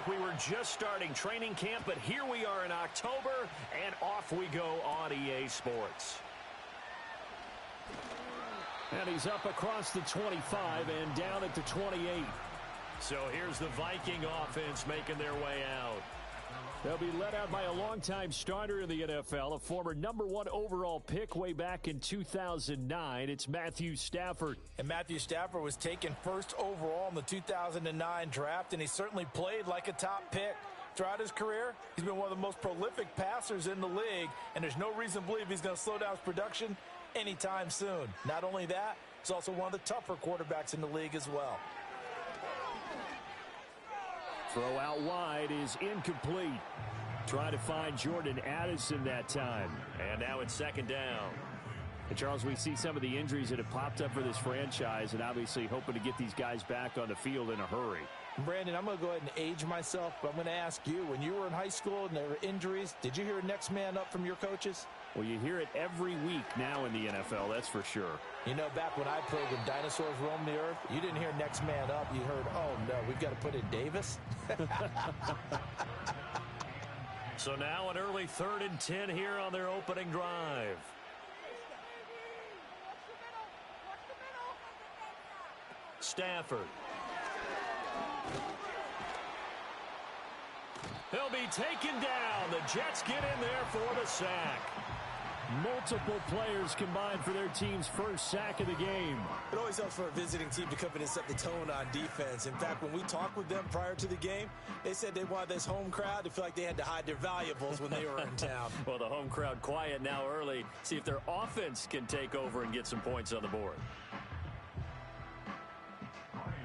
like we were just starting training camp, but here we are in October, and off we go on EA Sports. And he's up across the 25 and down at the 28. So here's the Viking offense making their way out. They'll be led out by a longtime starter in the NFL, a former #1 overall pick way back in 2009. It's Matthew Stafford. And Matthew Stafford was taken first overall in the 2009 draft, and he certainly played like a top pick. Throughout his career, he's been one of the most prolific passers in the league, and there's no reason to believe he's going to slow down his production anytime soon. Not only that, he's also one of the tougher quarterbacks in the league as well. Throw out wide is incomplete. Trying to find Jordan Addison that time. And now it's second down. And Charles, we see some of the injuries that have popped up for this franchise, and obviously hoping to get these guys back on the field in a hurry. Brandon, I'm going to go ahead and age myself, but I'm going to ask you, when you were in high school and there were injuries, did you hear next man up from your coaches? Well, you hear it every week now in the NFL, that's for sure. You know, back when I played when dinosaurs roamed the earth, you didn't hear next man up. You heard, oh, no, we've got to put in Davis. So now an early 3rd and 10 here on their opening drive. Stafford. He'll be taken down. The Jets get in there for the sack. Multiple players combined for their team's first sack of the game. It always helps for a visiting team to come in and set the tone on defense. In fact, when we talked with them prior to the game, they said they wanted this home crowd to feel like they had to hide their valuables when they were in town. Well, the home crowd quiet now early. See if their offense can take over and get some points on the board.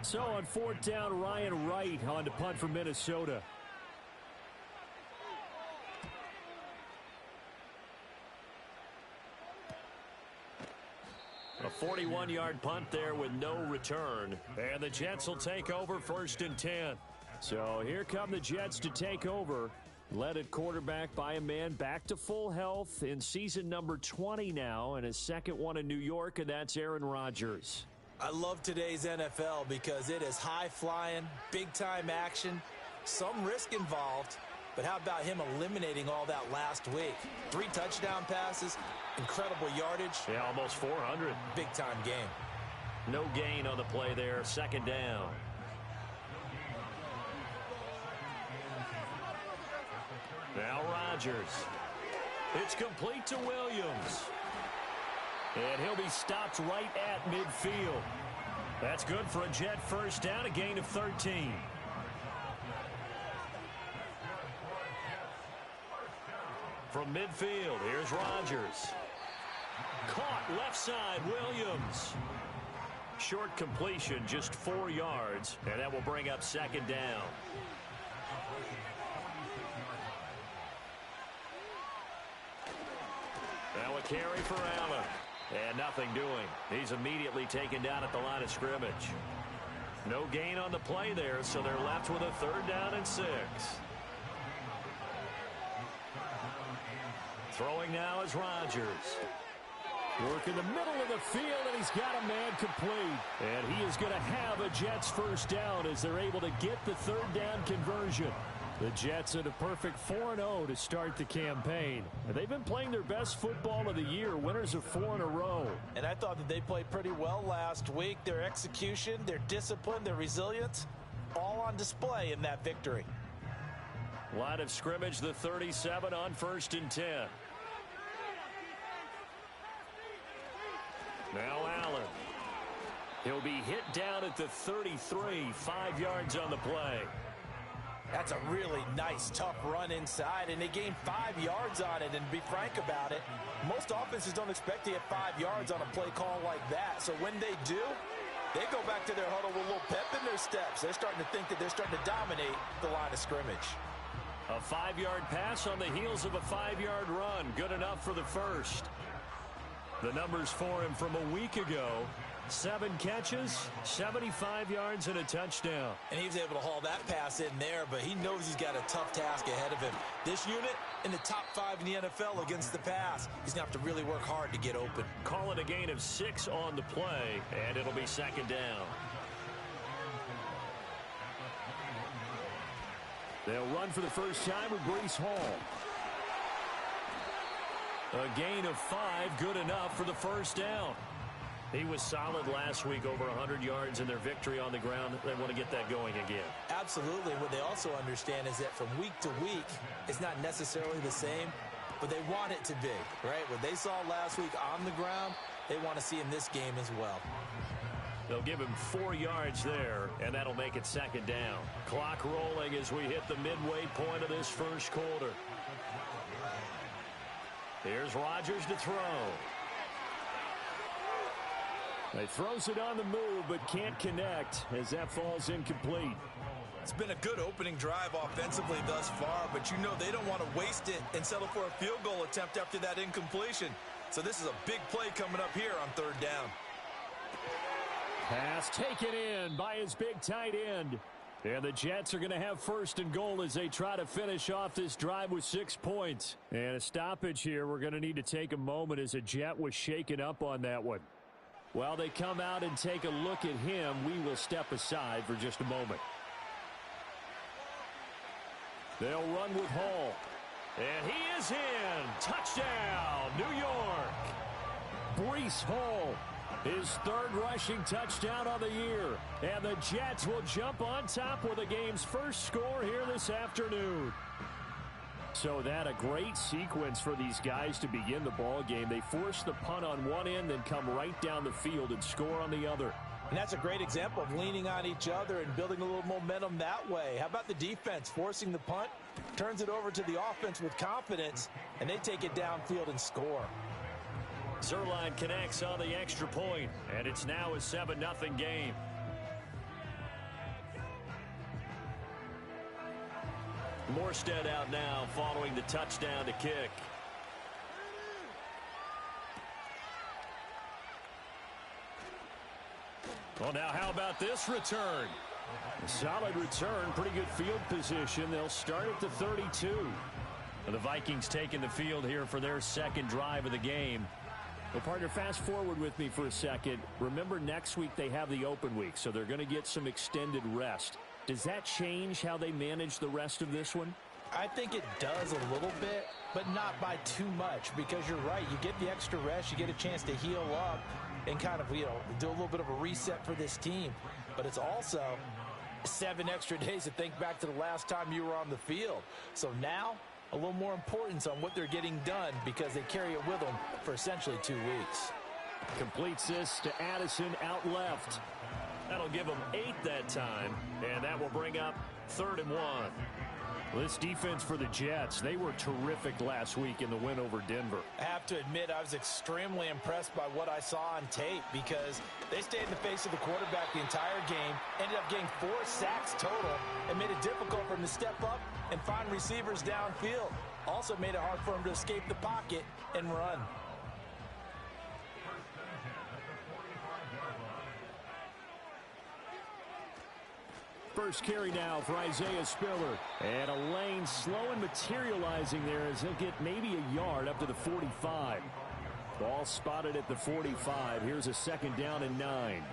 So on 4th down, Ryan Wright on to punt for Minnesota. A 41-yard punt there with no return. And the Jets will take over 1st and 10. So here come the Jets to take over. Led at quarterback by a man back to full health in season number 20 now, and his second one in New York, and that's Aaron Rodgers. I love today's NFL because it is high-flying, big-time action, some risk involved. But how about him eliminating all that last week? 3 touchdown passes, incredible yardage. Yeah, almost 400. Big-time game. No gain on the play there, 2nd down. Now Rodgers. It's complete to Williams. And he'll be stopped right at midfield. That's good for a Jet first down, a gain of 13. From midfield, here's Rodgers. Caught left side, Williams. Short completion, just 4 yards, and that will bring up 2nd down. Now a carry for Allen. And nothing doing. He's immediately taken down at the line of scrimmage. No gain on the play there, so they're left with a 3rd down and 6. Throwing now is Rodgers. Work in the middle of the field, and he's got a man complete. And he is going to have a Jets first down as they're able to get the 3rd down conversion. The Jets at a perfect 4-0 to start the campaign. And they've been playing their best football of the year, winners of 4 in a row. And I thought that they played pretty well last week. Their execution, their discipline, their resilience, all on display in that victory. Line of scrimmage, the 37 on 1st and 10. Now Allen. He'll be hit down at the 33, 5 yards on the play. That's a really nice, tough run inside, and they gained 5 yards on it. And to be frank about it, most offenses don't expect to get 5 yards on a play call like that. So when they do, they go back to their huddle with a little pep in their steps. They're starting to think that they're starting to dominate the line of scrimmage. A 5-yard pass on the heels of a 5-yard run. Good enough for the first. The numbers for him from a week ago. 7 catches, 75 yards, and a touchdown. And he was able to haul that pass in there, but he knows he's got a tough task ahead of him. This unit in the top 5 in the NFL against the pass. He's going to have to really work hard to get open. Call it a gain of 6 on the play, and it'll be 2nd down. They'll run for the first time with Breece Hall. A gain of 5, good enough for the first down. He was solid last week, over 100 yards in their victory on the ground. They want to get that going again. Absolutely. What they also understand is that from week to week, it's not necessarily the same, but they want it to be, right? What they saw last week on the ground, they want to see in this game as well. They'll give him 4 yards there, and that'll make it second down. Clock rolling as we hit the midway point of this first quarter. Here's Rodgers to throw. He throws it on the move, but can't connect as that falls incomplete. It's been a good opening drive offensively thus far, but you know they don't want to waste it and settle for a field goal attempt after that incompletion. So this is a big play coming up here on third down. Pass taken in by his big tight end. And the Jets are going to have first and goal as they try to finish off this drive with 6 points. And a stoppage here. We're going to need to take a moment as a Jet was shaken up on that one. While they come out and take a look at him, we will step aside for just a moment. They'll run with Hall. And he is in. Touchdown, New York. Breece Hall, his third rushing touchdown on the year. And the Jets will jump on top with the game's first score here this afternoon. So that a great sequence for these guys to begin the ball game. They force the punt on one end, then come right down the field and score on the other. And that's a great example of leaning on each other and building a little momentum that way. How about the defense forcing the punt, turns it over to the offense with confidence, and they take it downfield and score. Zerline connects on the extra point, and it's now a 7-0 game. Morstead out now following the touchdown to kick. Well, now how about this return? A solid return, pretty good field position. They'll start at the 32. The Vikings taking the field here for their second drive of the game. Well, partner, fast forward with me for a second. Remember, next week they have the open week, so they're going to get some extended rest. Does that change how they manage the rest of this one? I think it does a little bit, but not by too much, because you're right. You get the extra rest, you get a chance to heal up and kind of, do a little bit of a reset for this team. But it's also 7 extra days to think back to the last time you were on the field. So now, a little more importance on what they're getting done because they carry it with them for essentially 2 weeks. Completes this to Addison out left. That'll give them 8 that time, and that will bring up 3rd and 1. This defense for the Jets, they were terrific last week in the win over Denver. I have to admit, I was extremely impressed by what I saw on tape because they stayed in the face of the quarterback the entire game, ended up getting 4 sacks total, and made it difficult for him to step up and find receivers downfield. Also made it hard for him to escape the pocket and run. First carry now for Isaiah Spiller. And a lane slow and materializing there as he'll get maybe a yard up to the 45. Ball spotted at the 45. Here's a 2nd down and 9.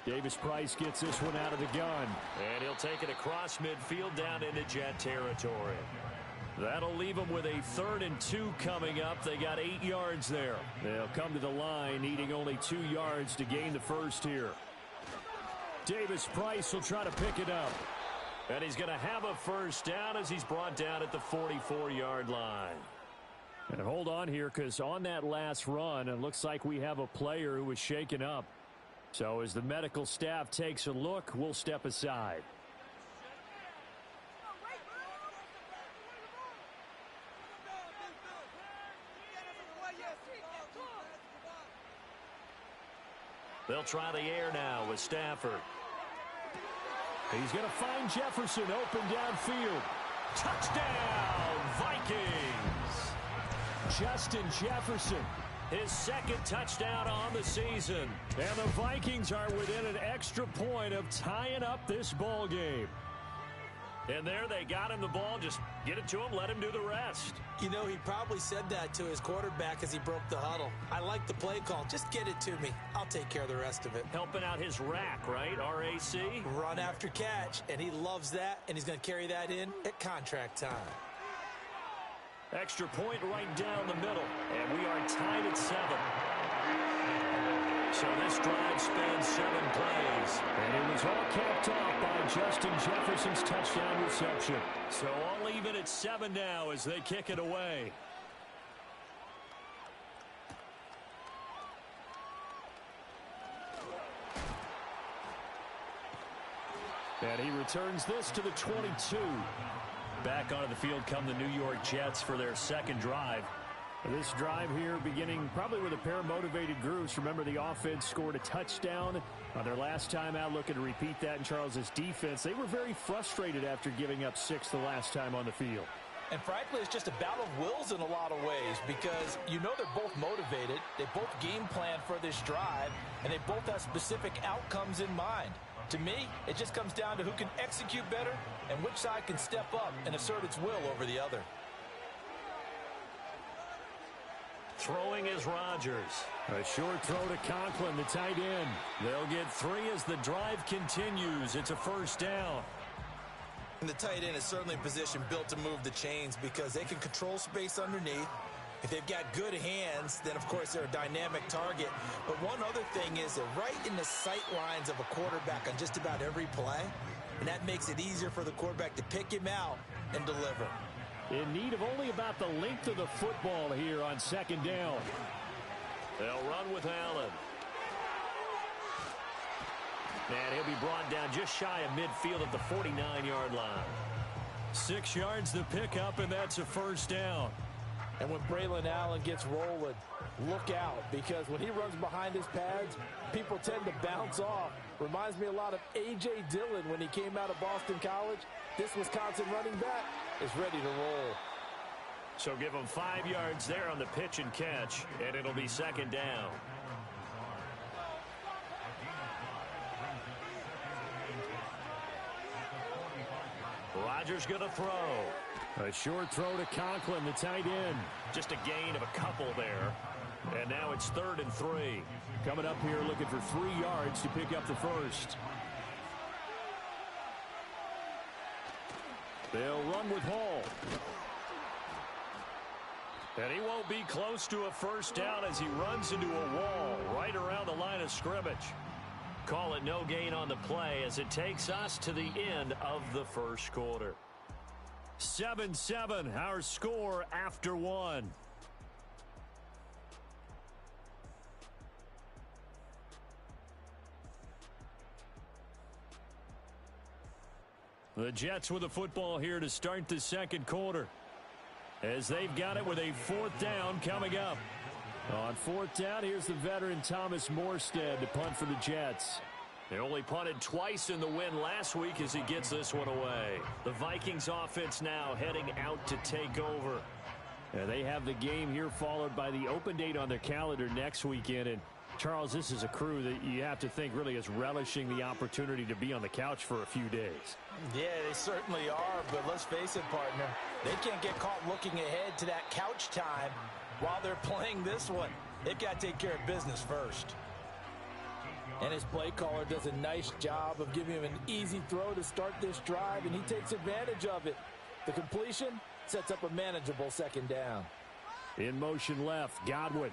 Davis Price gets this one out of the gun. And he'll take it across midfield down into Jet territory. That'll leave them with a 3rd and 2 coming up. They got 8 yards there. They'll come to the line, needing only 2 yards to gain the first here. Davis Price will try to pick it up. And he's going to have a first down as he's brought down at the 44-yard line. And hold on here, because on that last run, it looks like we have a player who was shaken up. So as the medical staff takes a look, we'll step aside. They'll try the air now with Stafford. He's going to find Jefferson open downfield. Touchdown, Vikings! Justin Jefferson, his 2nd touchdown on the season. And the Vikings are within an extra point of tying up this ball game. And there they got him the ball. Just get it to him, let him do the rest. You know, he probably said that to his quarterback as he broke the huddle. I like the play call. Just get it to me. I'll take care of the rest of it. Helping out his rack, right? RAC? Run after catch, and he loves that, and he's going to carry that in at contract time. Extra point right down the middle, and we are tied at 7. So this drive spans 7 plays. And it was all capped off by Justin Jefferson's touchdown reception. So all even at 7 now as they kick it away. And he returns this to the 22. Back onto the field come the New York Jets for their second drive. This drive here beginning probably with a pair of motivated groups. Remember, the offense scored a touchdown on their last time out, looking to repeat that in Charles's defense. They were very frustrated after giving up 6 the last time on the field. And frankly, it's just a battle of wills in a lot of ways because you know they're both motivated. They both game plan for this drive, and they both have specific outcomes in mind. To me, it just comes down to who can execute better and which side can step up and assert its will over the other. Throwing is Rodgers. A short throw to Conklin, the tight end. They'll get 3 as the drive continues. It's a first down. And the tight end is certainly a position built to move the chains because they can control space underneath. If they've got good hands, then, of course, they're a dynamic target. But one other thing is they're right in the sight lines of a quarterback on just about every play, and that makes it easier for the quarterback to pick him out and deliver. In need of only about the length of the football here on second down. They'll run with Allen. And he'll be brought down just shy of midfield at the 49-yard line. 6 yards to pick up, and that's a first down. And when Braylon Allen gets rolling, look out, because when he runs behind his pads, people tend to bounce off. Reminds me a lot of A.J. Dillon when he came out of Boston College. This Wisconsin running back is ready to roll. So give him 5 yards there on the pitch and catch, and it'll be second down. Rodgers going to throw. A short throw to Conklin, the tight end. Just a gain of a couple there. And now it's 3rd and 3. Coming up here looking for 3 yards to pick up the first. They'll run with Hall. And he won't be close to a first down as he runs into a wall right around the line of scrimmage. Call it no gain on the play as it takes us to the end of the first quarter. 7-7, our score after 1. The Jets with the football here to start the second quarter, as they've got it with a 4th down coming up. On 4th down, here's the veteran Thomas Morstead to punt for the Jets. They only punted twice in the win last week as he gets this one away. The Vikings offense now heading out to take over. Yeah, they have the game here followed by the open date on their calendar next weekend. And Charles, this is a crew that you have to think really is relishing the opportunity to be on the couch for a few days. Yeah, they certainly are, but let's face it, partner. They can't get caught looking ahead to that couch time while they're playing this one. They've got to take care of business first. And his play caller does a nice job of giving him an easy throw to start this drive, and he takes advantage of it. The completion sets up a manageable second down. In motion left, Godwin.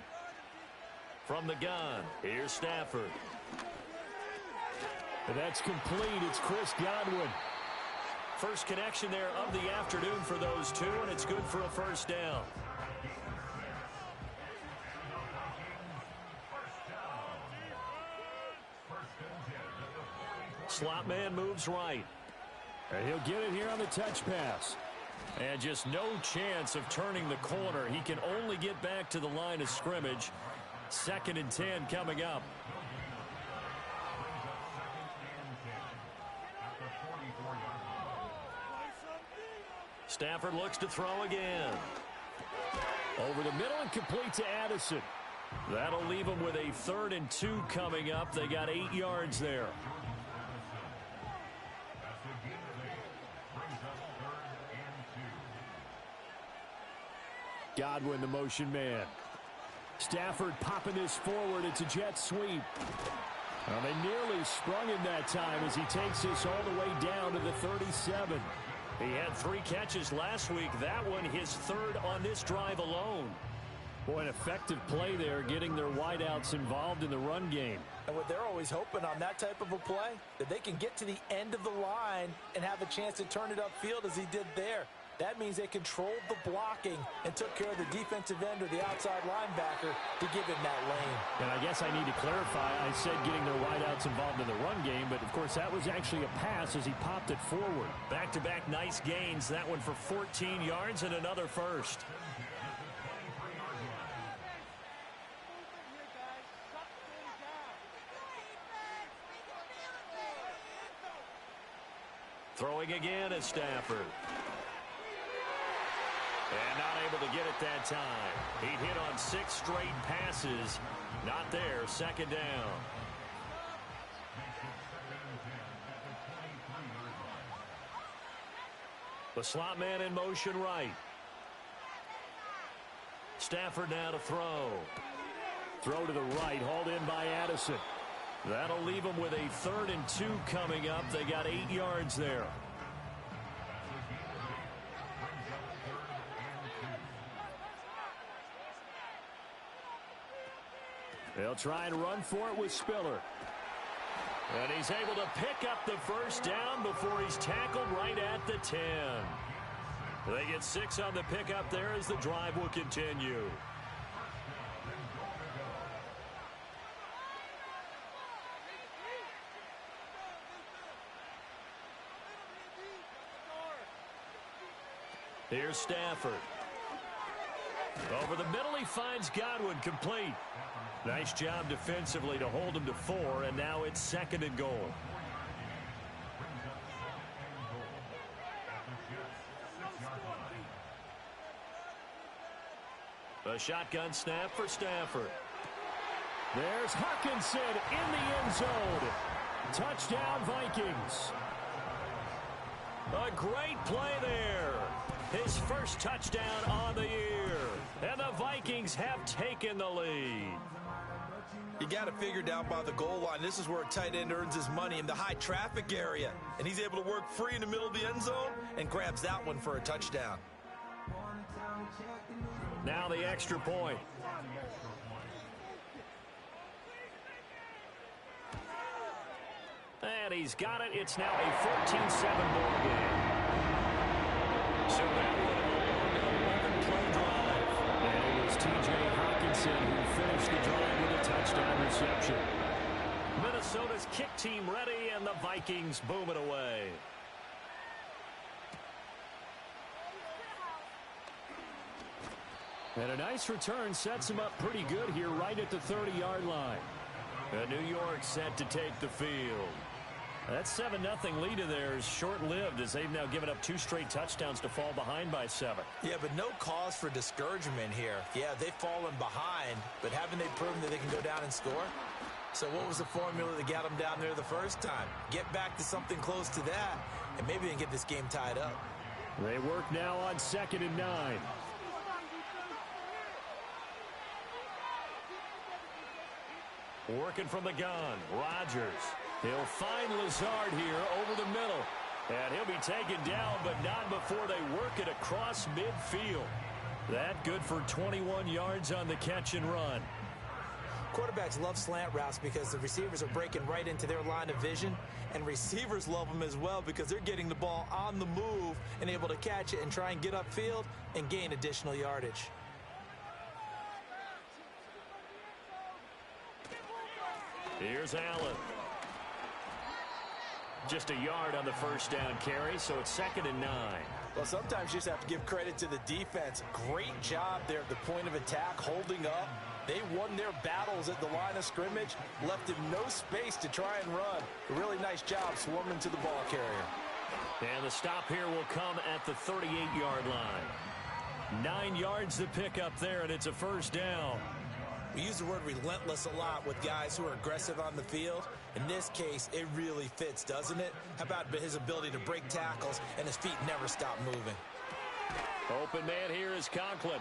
From the gun, here's Stafford. And that's complete. It's Chris Godwin. First connection there of the afternoon for those two, and it's good for a first down. Slot man moves right. And he'll get it here on the touch pass. And just no chance of turning the corner. He can only get back to the line of scrimmage. 2nd and 10 coming up. Stafford looks to throw again. Over the middle and complete to Addison. That'll leave them with a 3rd and 2 coming up. They got 8 yards there. Godwin, the motion man. Stafford popping this forward. It's a jet sweep. Well, they nearly sprung him that time as he takes this all the way down to the 37. He had 3 catches last week. That one his 3rd on this drive alone. Boy, an effective play there, getting their wideouts involved in the run game. And what they're always hoping on that type of a play, that they can get to the end of the line and have a chance to turn it upfield as he did there. That means they controlled the blocking and took care of the defensive end or the outside linebacker to give him that lane. And I guess I need to clarify, I said getting their wideouts involved in the run game, but of course that was actually a pass as he popped it forward. Back-to-back nice gains. That one for 14 yards and another first. Throwing again is Stafford. And not able to get it that time. He hit on 6 straight passes. Not there. 2nd down. The slot man in motion right. Stafford now to throw. Throw to the right, hauled in by Addison. That'll leave them with a 3rd and 2 coming up. They got 8 yards there. They'll try and run for it with Spiller. And he's able to pick up the 1st down before he's tackled right at the 10. They get 6 on the pickup there as the drive will continue. Here's Stafford. Over the middle, he finds Godwin, complete. Nice job defensively to hold him to 4, and now it's 2nd and goal. A shotgun snap for Stafford. There's Hawkinson in the end zone. Touchdown, Vikings. A great play there. His first touchdown on the year. And the Vikings have taken the lead. You got to figure down by the goal line. This is where a tight end earns his money, in the high traffic area. And he's able to work free in the middle of the end zone and grabs that one for a touchdown. Now the extra point. And he's got it. It's now a 14-7 ball game. So that one, 11-play drive. And it was T.J. Hawkinson who finished the drive with a touchdown reception. Minnesota's kick team ready, and the Vikings boom it away. And a nice return sets him up pretty good here right at the 30-yard line. And New York set to take the field. That 7-0 lead of theirs short-lived as they've now given up 2 straight touchdowns to fall behind by 7. Yeah, but no cause for discouragement here. Yeah, they've fallen behind, but haven't they proven that they can go down and score? So what was the formula that got them down there the first time? Get back to something close to that, and maybe they can get this game tied up. They work now on 2nd and 9. Working from the gun, Rodgers. He'll find Lazard here over the middle. And he'll be taken down, but not before they work it across midfield. That good for 21 yards on the catch and run. Quarterbacks love slant routes because the receivers are breaking right into their line of vision, and receivers love them as well because they're getting the ball on the move and able to catch it and try and get upfield and gain additional yardage. Here's Allen. Just a yard on the first down carry, so it's 2nd and 9. Well, sometimes you just have to give credit to the defense. Great job there at the point of attack, holding up. They won their battles at the line of scrimmage, left him no space to try and run. A really nice job swarming to the ball carrier. And the stop here will come at the 38-yard line. 9 yards to pick up there, and it's a first down. We use the word relentless a lot with guys who are aggressive on the field. In this case, it really fits, doesn't it? How about his ability to break tackles and his feet never stop moving? Open man here is Conklin.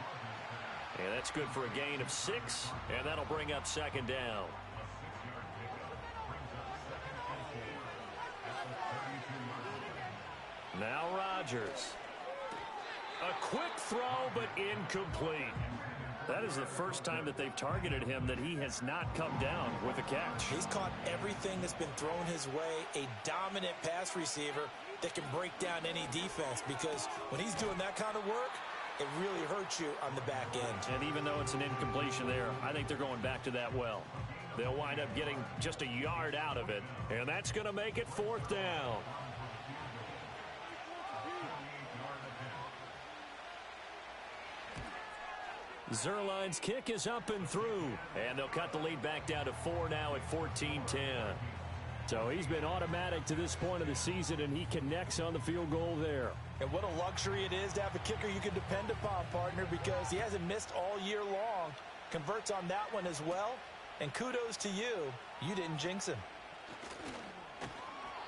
And that's good for a gain of 6, and that'll bring up second down. Now Rodgers. A quick throw, but incomplete. That is the first time that they've targeted him that he has not come down with a catch. He's caught everything that's been thrown his way. A dominant pass receiver that can break down any defense, because when he's doing that kind of work, it really hurts you on the back end. And even though it's an incompletion there, I think they're going back to that well. They'll wind up getting just a yard out of it, and that's going to make it 4th down. Zerline's kick is up and through, and they'll cut the lead back down to 4 now at 14-10. So he's been automatic to this point of the season, and he connects on the field goal there. And what a luxury it is to have a kicker you can depend upon, partner, because he hasn't missed all year long. Converts on that one as well, and kudos to you. You didn't jinx him.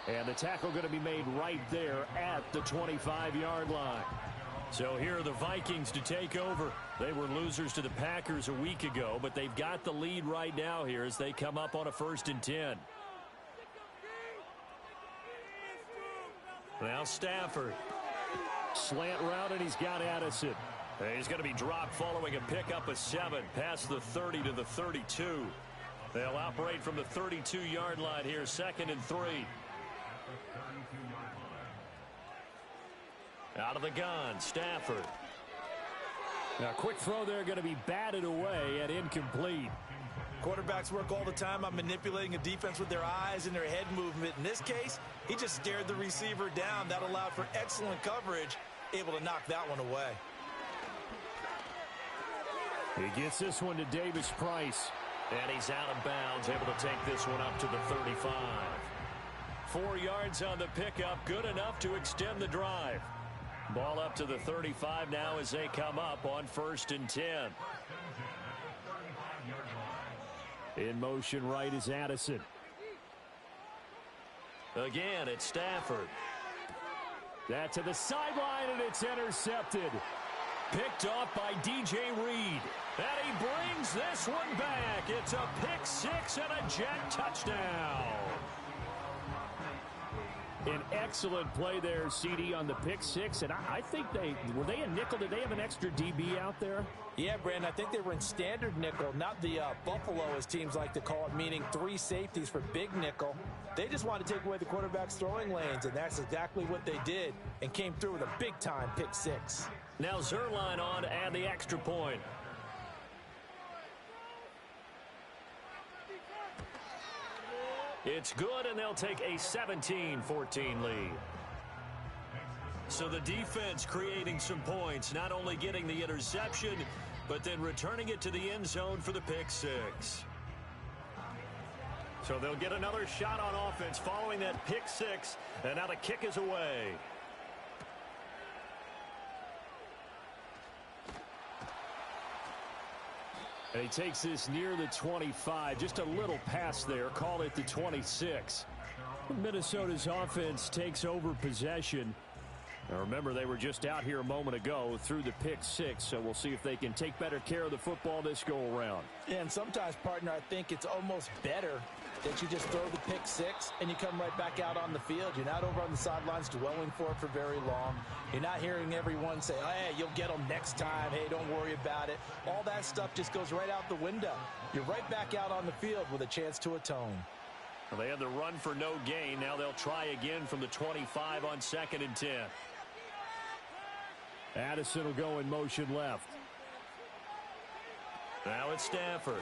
And the tackle going to be made right there at the 25-yard line. So here are the Vikings to take over. They were losers to the Packers a week ago, but they've got the lead right now here as they come up on a 1st and 10. Now Stafford. Slant route, and he's got Addison. And he's going to be dropped following a pickup of 7 past the 30 to the 32. They'll operate from the 32-yard line here, 2nd and 3. Out of the gun, Stafford. Now, quick throw there, going to be batted away and incomplete. Quarterbacks work all the time on manipulating a defense with their eyes and their head movement. In this case, he just stared the receiver down. That allowed for excellent coverage, able to knock that one away. He gets this one to Davis Price. And he's out of bounds, able to take this one up to the 35. 4 yards on the pickup, good enough to extend the drive. Ball up to the 35 now as they come up on 1st and 10. In motion right is Addison. Again, it's Stafford. That to the sideline, and it's intercepted. Picked off by DJ Reed. And he brings this one back. It's a pick 6 and a Jet touchdown. An excellent play there, CD, on the pick 6. And I think were they in nickel? Did they have an extra DB out there? Yeah, Brandon, I think they were in standard nickel, not the Buffalo, as teams like to call it, meaning 3 safeties for big nickel. They just wanted to take away the quarterback's throwing lanes, and that's exactly what they did, and came through with a big-time pick 6. Now Zerline on to add the extra point. It's good, and they'll take a 17-14 lead. So the defense creating some points, not only getting the interception, but then returning it to the end zone for the pick 6. So they'll get another shot on offense following that pick 6, and now the kick is away. And he takes this near the 25. Just a little pass there. Call it the 26. Minnesota's offense takes over possession. Now remember, they were just out here a moment ago through the pick 6, so we'll see if they can take better care of the football this go-around. Yeah, and sometimes, partner, I think it's almost better that you just throw the pick 6 and you come right back out on the field. You're not over on the sidelines dwelling for it for very long. You're not hearing everyone say, oh, hey, you'll get them next time. Hey, don't worry about it. All that stuff just goes right out the window. You're right back out on the field with a chance to atone. Well, they had the run for no gain. Now they'll try again from the 25 on 2nd and 10. Addison will go in motion left. Now it's Stafford.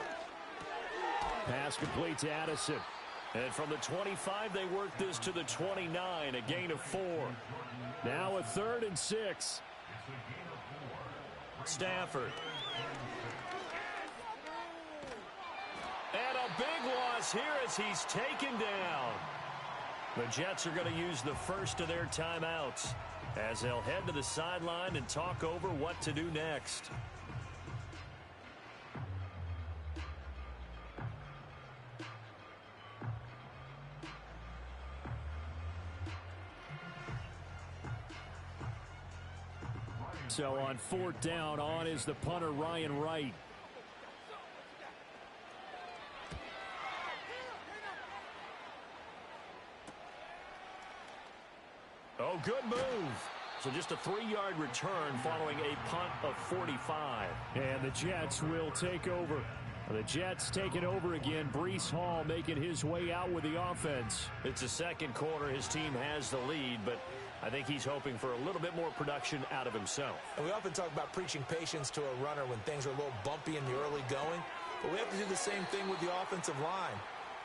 Pass complete to Addison. And from the 25, they work this to the 29, a gain of 4. Now a 3rd and 6. Stafford. And a big loss here as he's taken down. The Jets are going to use the first of their timeouts as they'll head to the sideline and talk over what to do next. So on 4th down, on is the punter, Ryan Wright. Oh, good move. So just a 3-yard return following a punt of 45. And the Jets will take over. The Jets taking over again. Breece Hall making his way out with the offense. It's the second quarter. His team has the lead, but I think he's hoping for a little bit more production out of himself. And we often talk about preaching patience to a runner when things are a little bumpy in the early going, but we have to do the same thing with the offensive line.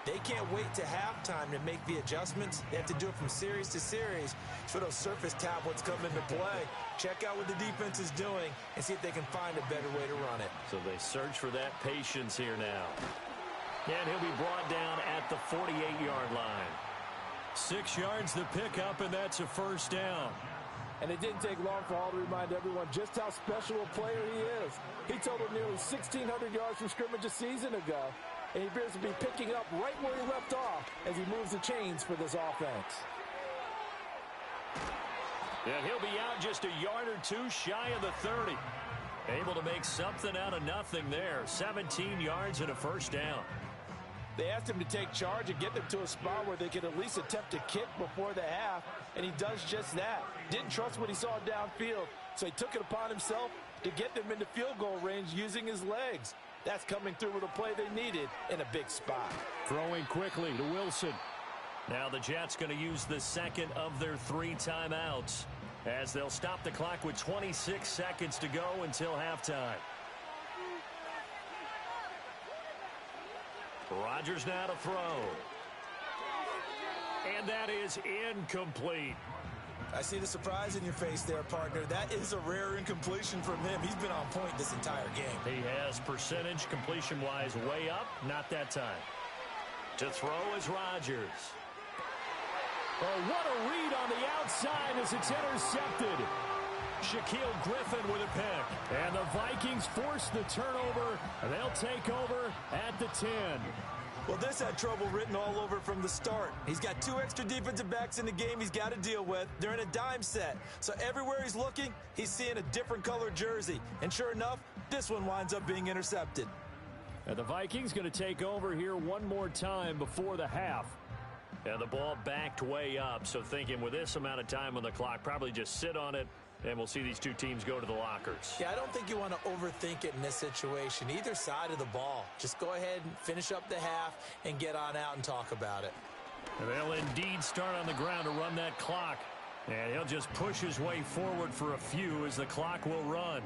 They can't wait to halftime to make the adjustments. They have to do it from series to series so those surface tablets come into play. Check out what the defense is doing and see if they can find a better way to run it. So they search for that patience here now. And he'll be brought down at the 48-yard line. 6 yards the pickup, and that's a first down. And it didn't take long for Hall to remind everyone just how special a player he is. He totaled nearly 1,600 yards from scrimmage a season ago. And he appears to be picking up right where he left off as he moves the chains for this offense. And he'll be out just a yard or two shy of the 30. Able to make something out of nothing there. 17 yards and a first down. They asked him to take charge and get them to a spot where they could at least attempt to kick before the half, and he does just that. Didn't trust what he saw downfield, so he took it upon himself to get them into field goal range using his legs. That's coming through with a play they needed in a big spot. Throwing quickly to Wilson. Now the Jets going to use the second of their 3 timeouts as they'll stop the clock with 26 seconds to go until halftime. Rodgers now to throw. And that is incomplete. I see the surprise in your face there, partner. That is a rare incompletion from him. He's been on point this entire game. He has percentage completion-wise way up. Not that time. To throw is Rodgers. Oh, what a read on the outside as it's intercepted. Shaquille Griffin with a pick. And the Vikings force the turnover, and they'll take over at the 10. Well, this had trouble written all over from the start. He's got 2 extra defensive backs in the game he's got to deal with. They're in a dime set. So everywhere he's looking, he's seeing a different color jersey. And sure enough, this one winds up being intercepted. And the Vikings going to take over here one more time before the half. And the ball backed way up. So thinking with this amount of time on the clock, probably just sit on it. And we'll see these 2 teams go to the lockers. Yeah, I don't think you want to overthink it in this situation. Either side of the ball. Just go ahead and finish up the half and get on out and talk about it. And they'll indeed start on the ground to run that clock. And he'll just push his way forward for a few as the clock will run.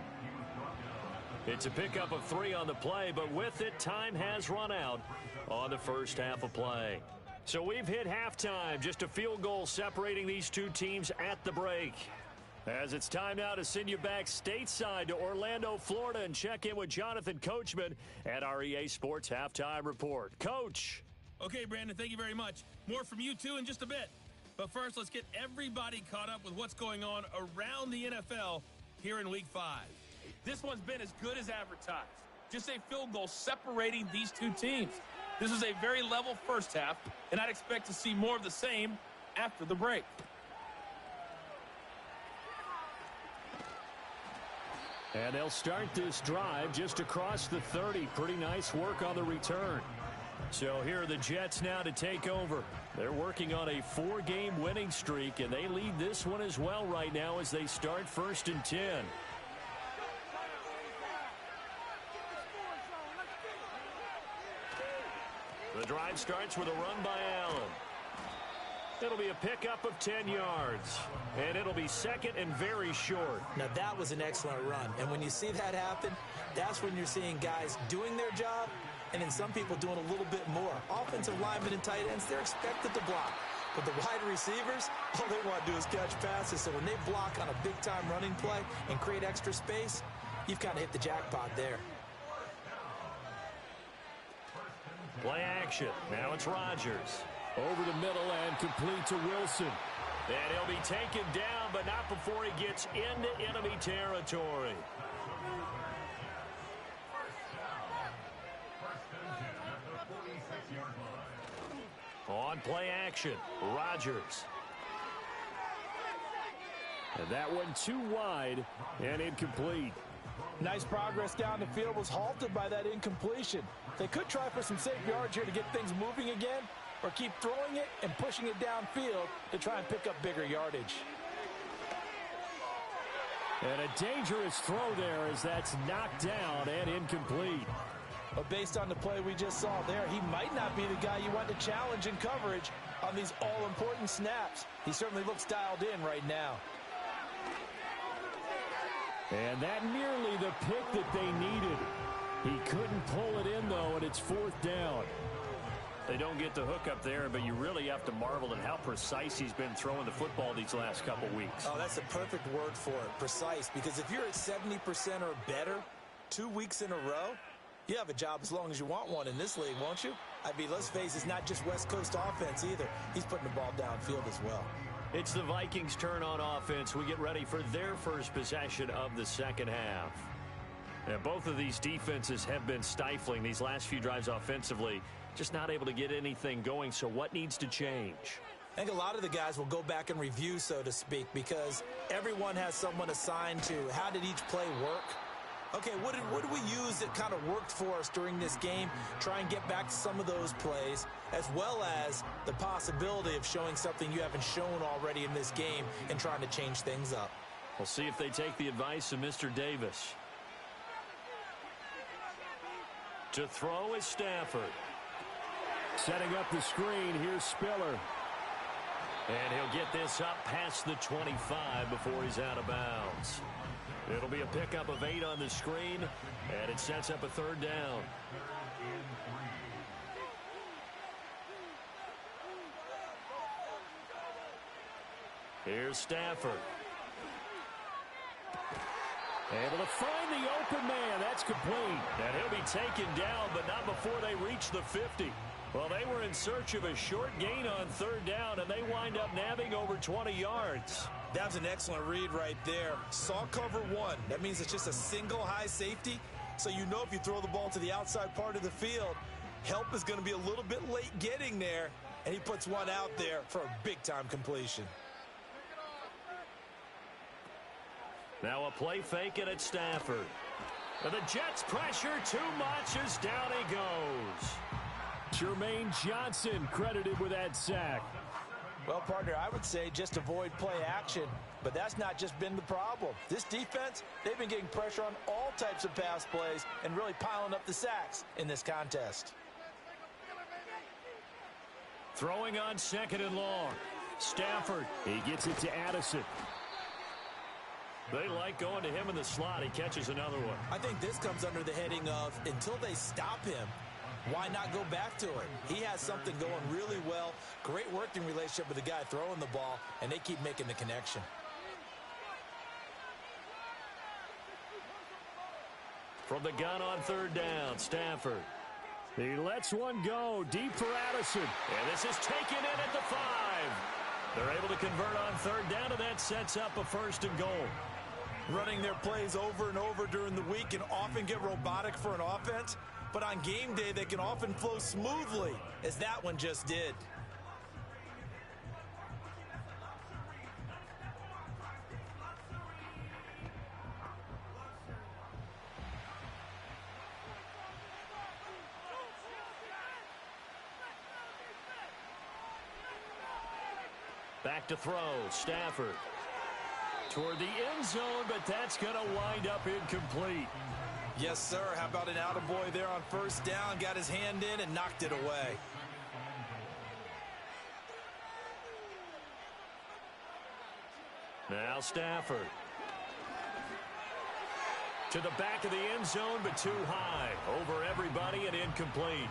It's a pickup of 3 on the play, but with it, time has run out on the first half of play. So we've hit halftime. Just a field goal separating these 2 teams at the break. As it's time now to send you back stateside to Orlando, Florida, and check in with Jonathan Coachman at our EA Sports Halftime Report. Coach. Okay, Brandon, thank you very much. More from you, too, in just a bit. But first, let's get everybody caught up with what's going on around the NFL here in Week 5. This one's been as good as advertised. Just a field goal separating these 2 teams. This is a very level first half, and I'd expect to see more of the same after the break. And they'll start this drive just across the 30. Pretty nice work on the return. So here are the Jets now to take over. They're working on a 4-game winning streak, and they lead this one as well right now as they start 1st and 10. The drive starts with a run by Allen. It'll be a pickup of 10 yards, and it'll be 2nd and very short. Now, that was an excellent run, and when you see that happen, that's when you're seeing guys doing their job, and then some people doing a little bit more. Offensive linemen and tight ends, they're expected to block. But the wide receivers, all they want to do is catch passes, so when they block on a big-time running play and create extra space, you've kind of hit the jackpot there. Play action. Now it's Rodgers. Over the middle and complete to Wilson. And he'll be taken down, but not before he gets into enemy territory. On play action, Rodgers. And that one too wide and incomplete. Nice progress down the field was halted by that incompletion. They could try for some safe yards here to get things moving again, or keep throwing it and pushing it downfield to try and pick up bigger yardage. And a dangerous throw there as that's knocked down and incomplete. But based on the play we just saw there, he might not be the guy you want to challenge in coverage on these all-important snaps. He certainly looks dialed in right now. And that nearly the pick that they needed. He couldn't pull it in, though, and it's fourth down. They don't get the hook up there, but you really have to marvel at how precise he's been throwing the football these last couple weeks. Oh, that's a perfect word for it, precise, because if you're at 70% or better 2 weeks in a row, you have a job as long as you want one in this league, won't you? I mean, let's face it, it's not just West Coast offense either. He's putting the ball downfield as well. It's the Vikings' turn on offense. We get ready for their first possession of the second half. And both of these defenses have been stifling these last few drives offensively. Just not able to get anything going, so what needs to change? I think a lot of the guys will go back and review, so to speak, because everyone has someone assigned to how did each play work. Okay, what did we use that kind of worked for us during this game? Try and get back to some of those plays, as well as the possibility of showing something you haven't shown already in this game and trying to change things up. We'll see if they take the advice of Mr. Davis. To throw is Stafford. Setting up the screen, here's Spiller. And he'll get this up past the 25 before he's out of bounds. It'll be a pickup of 8 on the screen, and it sets up a third down. Here's Stafford. Able to find the open man. That's complete. And he'll be taken down, but not before they reach the 50. Well, they were in search of a short gain on third down, and they wind up nabbing over 20 yards. That was an excellent read right there. Saw cover one. That means it's just a single high safety. So you know if you throw the ball to the outside part of the field, help is going to be a little bit late getting there. And he puts one out there for a big-time completion. Now a play fake and it's Stafford. And the Jets pressure too much as down he goes. Jermaine Johnson credited with that sack. Well, partner, I would say just avoid play action, but that's not just been the problem. This defense, they've been getting pressure on all types of pass plays and really piling up the sacks in this contest. Throwing on second and long. Stafford. He gets it to Addison. They like going to him in the slot. He catches another one. I think this comes under the heading of until they stop him, why not go back to it? He has something going really well. Great working relationship with the guy throwing the ball, and they keep making the connection. From the gun on third down, Stafford. He lets one go deep for Addison. And this is taken in at the 5. They're able to convert on third down, and that sets up a first and goal. Running their plays over and over during the week can often get robotic for an offense, but on game day they can often flow smoothly, as that one just did. Back to throw, Stafford. Toward the end zone, but that's going to wind up incomplete. Yes, sir. How about an attaboy there on first down? Got his hand in and knocked it away. Now Stafford. To the back of the end zone, but too high. Over everybody and incomplete.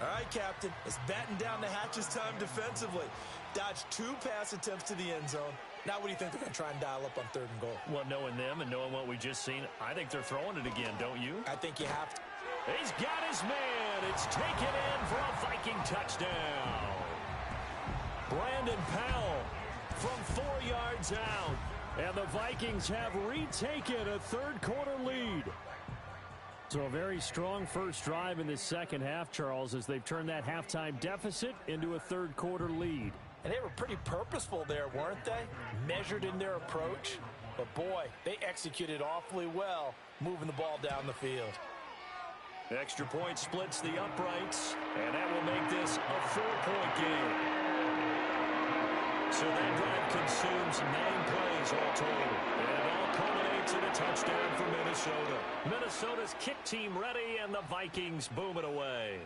All right, Captain. It's batten down the hatches time defensively. Dodged 2 pass attempts to the end zone. Now what do you think they're going to try and dial up on third and goal? Well, knowing them and knowing what we just seen, I think they're throwing it again, don't you? I think you have to. He's got his man. It's taken in for a Viking touchdown. Brandon Powell from 4 yards out. And the Vikings have retaken a third-quarter lead. So a very strong first drive in this second half, Charles, as they've turned that halftime deficit into a third-quarter lead. And they were pretty purposeful there, weren't they? Measured in their approach. But boy, they executed awfully well, moving the ball down the field. Extra point splits the uprights, and that will make this a 4-point game. So that drive consumes 9 plays all total. And it all culminates in a touchdown for Minnesota. Minnesota's kick team ready, and the Vikings boom it away.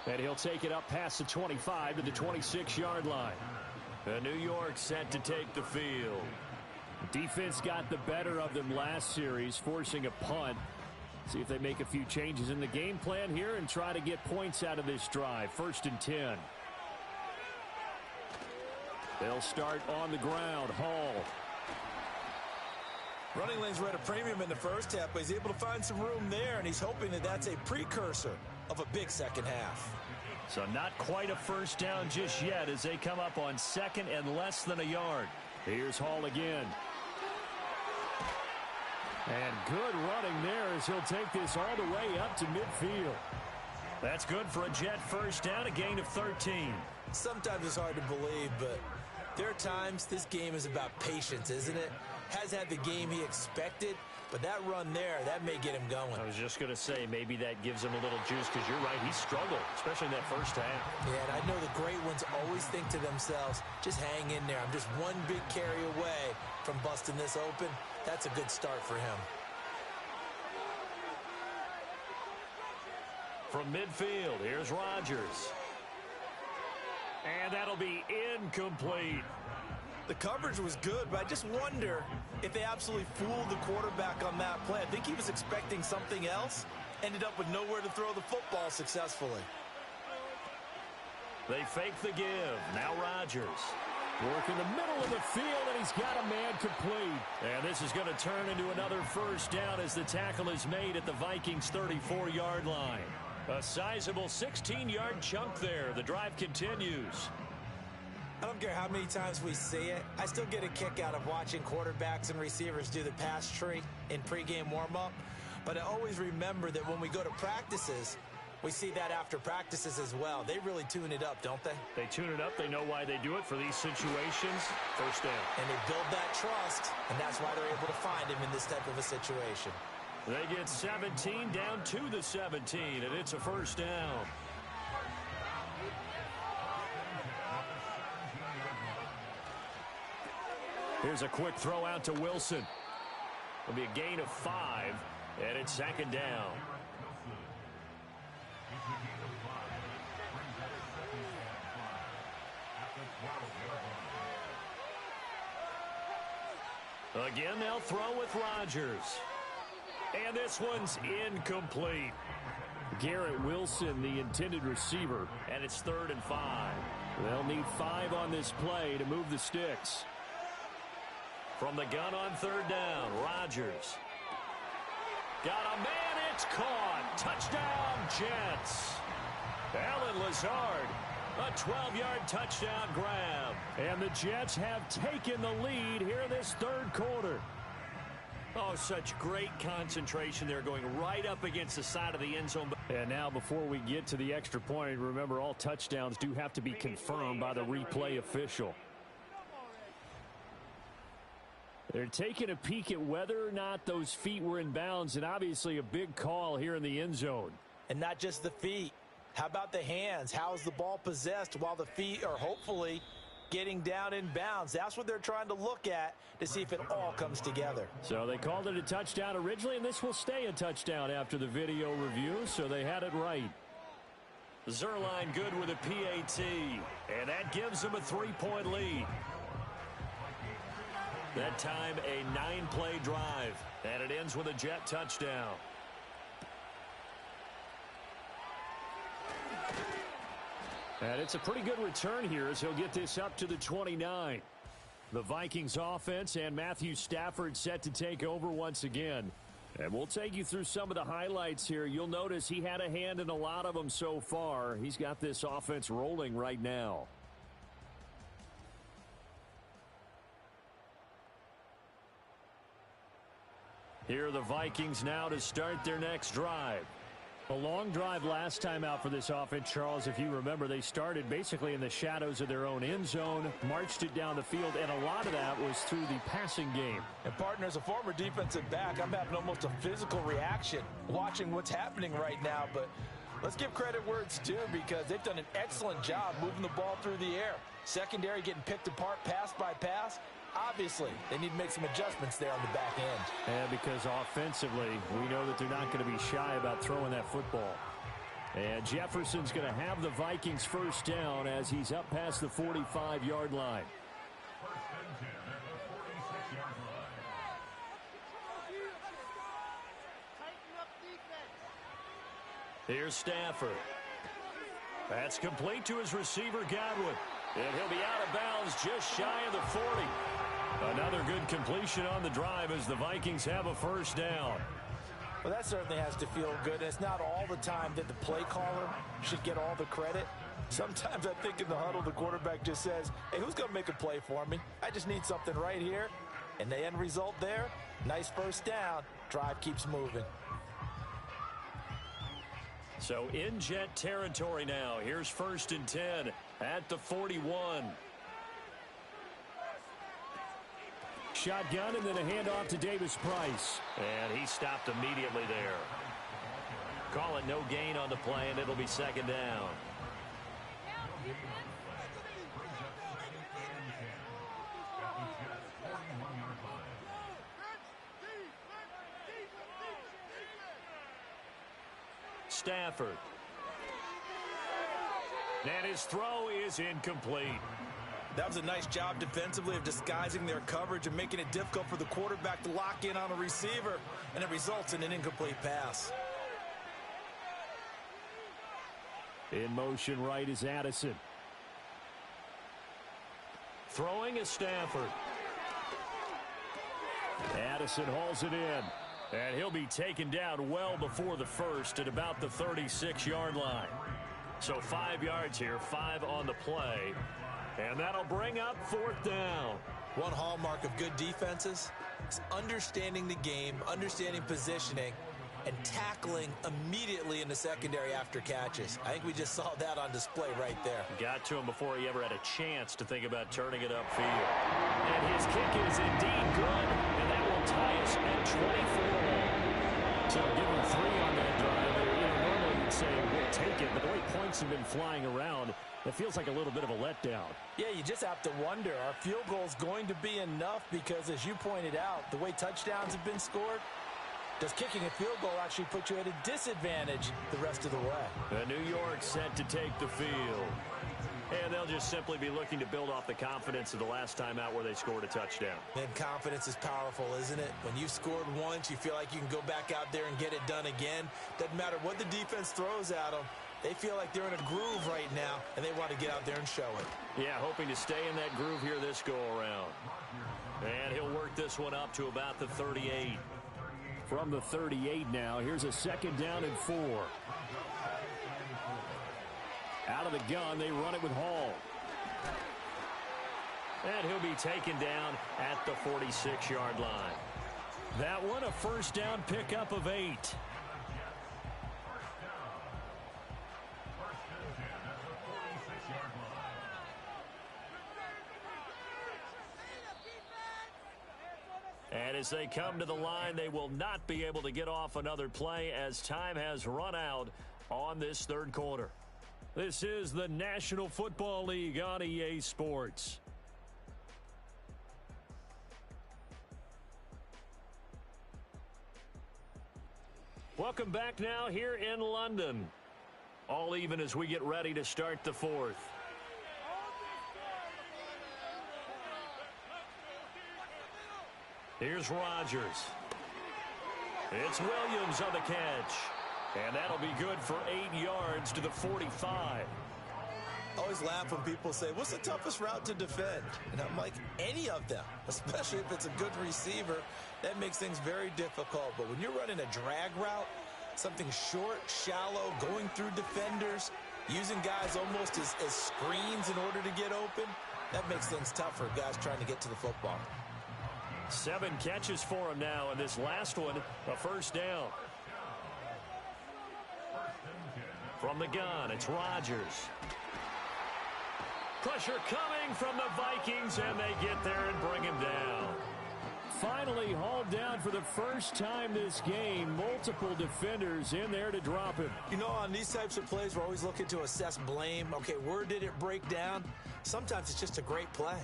And he'll take it up past the 25 to the 26-yard line. And New York set to take the field. Defense got the better of them last series, forcing a punt. See if they make a few changes in the game plan here and try to get points out of this drive. 1st and 10. They'll start on the ground. Hall. Running lanes were at a premium in the first half, but he's able to find some room there, and he's hoping that that's a precursor of a big second half. So not quite a first down just yet as they come up on 2nd and less than a yard. Here's Hall again. And good running there as he'll take this all the way up to midfield. That's good for a Jet first down, a gain of 13. Sometimes it's hard to believe, but there are times this game is about patience, isn't it? Hasn't had the game he expected, but that run there, that may get him going. I was just going to say, maybe that gives him a little juice because you're right, he struggled, especially in that first half. Yeah, and I know the great ones always think to themselves, just hang in there. I'm just one big carry away from busting this open. That's a good start for him. From midfield, here's Rodgers. And that'll be incomplete. The coverage was good, but I just wonder if they absolutely fooled the quarterback on that play. I think he was expecting something else, ended up with nowhere to throw the football successfully. They fake the give. Now Rodgers. Work in the middle of the field, and he's got a man complete. And this is going to turn into another first down as the tackle is made at the Vikings' 34-yard line. A sizable 16-yard chunk there. The drive continues. I don't care how many times we see it. I still get a kick out of watching quarterbacks and receivers do the pass tree in pregame warm-up. But I always remember that when we go to practices, we see that after practices as well. They really tune it up, don't they? They tune it up. They know why they do it for these situations. First down. And they build that trust, and that's why they're able to find him in this type of a situation. They get 17 down to the 17, and it's a first down. Here's a quick throw out to Wilson. It'll be a gain of 5, and it's 2nd down. Again, they'll throw with Rodgers. And this one's incomplete. Garrett Wilson, the intended receiver. And it's 3rd and 5. They'll need 5 on this play to move the sticks. From the gun on 3rd down, Rodgers. Got a man, it's caught. Touchdown, Jets. Alan Lazard, a 12-yard touchdown grab. And the Jets have taken the lead here in this 3rd quarter. Oh, such great concentration there, going right up against the side of the end zone. And now before we get to the extra point, remember all touchdowns do have to be confirmed by the replay official. They're taking a peek at whether or not those feet were in bounds, and obviously a big call here in the end zone. And not just the feet. How about the hands? How is the ball possessed while the feet are hopefully getting down in bounds? That's what they're trying to look at to see if it all comes together. So they called it a touchdown originally, and this will stay a touchdown after the video review, so they had it right. Zerline good with a PAT, and that gives them a 3-point lead. That time a 9-play drive, and it ends with a Jet touchdown. And it's a pretty good return here as he'll get this up to the 29. The Vikings offense and Matthew Stafford set to take over once again. And we'll take you through some of the highlights here. You'll notice he had a hand in a lot of them so far. He's got this offense rolling right now. Here are the Vikings now to start their next drive. A long drive last time out for this offense, Charles. If you remember, they started basically in the shadows of their own end zone, marched it down the field, and a lot of that was through the passing game. And partner, as a former defensive back, I'm having almost a physical reaction watching what's happening right now. But let's give credit where it's due, because they've done an excellent job moving the ball through the air. Secondary getting picked apart pass by pass. Obviously, they need to make some adjustments there on the back end. Yeah, because offensively, we know that they're not going to be shy about throwing that football. And Jefferson's going to have the Vikings first down as he's up past the 45-yard line. Here's Stafford. That's complete to his receiver, Godwin. And he'll be out of bounds just shy of the 40. Another good completion on the drive as the Vikings have a first down. Well, that certainly has to feel good. And it's not all the time that the play caller should get all the credit. Sometimes I think in the huddle, the quarterback just says, hey, who's going to make a play for me? I just need something right here. And the end result there, nice first down. Drive keeps moving. So in Jet territory now. Here's 1st and 10 at the 41. Shotgun and then a handoff to Davis Price. And he stopped immediately there. Call it no gain on the play, and it'll be 2nd down. Stafford. And his throw is incomplete. That was a nice job defensively of disguising their coverage and making it difficult for the quarterback to lock in on a receiver, and it results in an incomplete pass. In motion right is Addison. Throwing is Stafford. Addison hauls it in. And he'll be taken down well before the first at about the 36-yard line. So 5 yards here, 5 on the play. And that'll bring up 4th down. One hallmark of good defenses is understanding the game, understanding positioning, and tackling immediately in the secondary after catches. I think we just saw that on display right there. Got to him before he ever had a chance to think about turning it upfield. And his kick is indeed good, and that will tie us at 24. So give him 3 on that drive. Normally you'd say we'll take it, but the way points have been flying around, it feels like a little bit of a letdown. Yeah, you just have to wonder, are field goals going to be enough? Because as you pointed out, the way touchdowns have been scored, does kicking a field goal actually put you at a disadvantage the rest of the way? New York set to take the field. And they'll just simply be looking to build off the confidence of the last time out where they scored a touchdown. And confidence is powerful, isn't it? When you've scored once, you feel like you can go back out there and get it done again. Doesn't matter what the defense throws at them. They feel like they're in a groove right now, and they want to get out there and show it. Yeah, hoping to stay in that groove here this go-around. And he'll work this one up to about the 38. From the 38 now, here's a 2nd down and 4. Out of the gun, they run it with Hall. And he'll be taken down at the 46-yard line. That one, a 1st down pickup of 8. And as they come to the line, they will not be able to get off another play as time has run out on this 3rd quarter. This is the National Football League on EA Sports. Welcome back now here in London. All even as we get ready to start the 4th. Here's Rodgers. It's Williams on the catch. And that'll be good for 8 yards to the 45. I always laugh when people say, what's the toughest route to defend? And I'm like, any of them, especially if it's a good receiver. That makes things very difficult. But when you're running a drag route, something short, shallow, going through defenders, using guys almost as screens in order to get open, that makes things tough for guys trying to get to the football. 7 catches for him now, and this last one, a 1st down. From the gun, it's Rodgers. Pressure coming from the Vikings, and they get there and bring him down. Finally hauled down for the first time this game. Multiple defenders in there to drop him. You know, on these types of plays, we're always looking to assess blame. Okay, where did it break down? Sometimes it's just a great play.